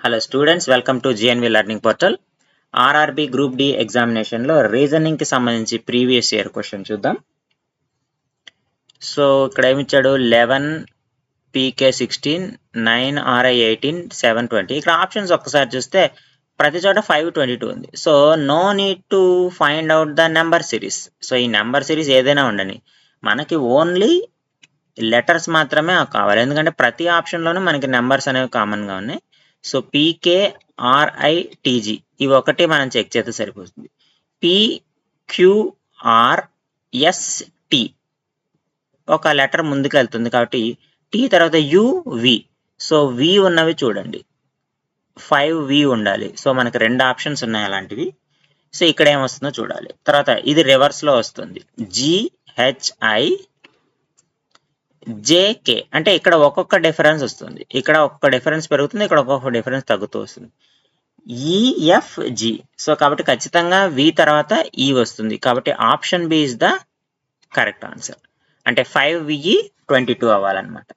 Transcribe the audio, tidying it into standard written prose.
Hello students, welcome to GNV learning portal. RRB group D ఎగ్జామినేషన్లో రీజనింగ్కి సంబంధించి previous year question చూద్దాం. So ఇక్కడ ఏమిచ్చాడు, 11 పీకే 16 9 ఆర్ఐ 18 720. ఇక్కడ ఆప్షన్స్ ఒక్కసారి చూస్తే ప్రతి చోట 522 ఉంది. So no need to find out the number series. So ఈ నెంబర్ సిరీస్ ఏదైనా ఉండని, మనకి ఓన్లీ లెటర్స్ మాత్రమే కావాలి, ఎందుకంటే ప్రతి ఆప్షన్లోనూ మనకి నెంబర్స్ అనేవి కామన్గా ఉన్నాయి. సో పీకే ఆర్ఐటీజీ ఇవి ఒకటి మనం చెక్ చేస్తే సరిపోతుంది. పిక్యూఆర్ఎస్టి ఒక లెటర్ ముందుకు వెళ్తుంది కాబట్టి టీ తర్వాత యువి. సో వి ఉన్నవి చూడండి, 5V ఉండాలి. సో మనకి 2 ఆప్షన్స్ ఉన్నాయి అలాంటివి. సో ఇక్కడ ఏమొస్తుందో చూడాలి. తర్వాత ఇది రివర్స్లో వస్తుంది, జిహెచ్ఐ జేకే అంటే ఇక్కడ ఒక్కొక్క డిఫరెన్స్ వస్తుంది. ఇక్కడ ఒక్కొక్క డిఫరెన్స్ పెరుగుతుంది, ఇక్కడ ఒక్కొక్క డిఫరెన్స్ తగ్గుతూ వస్తుంది. ఈఎఫ్జి సో కాబట్టి ఖచ్చితంగా వి తర్వాత ఈ వస్తుంది, కాబట్టి option B is the correct answer. అంటే 5VE 22 అవ్వాలన్నమాట.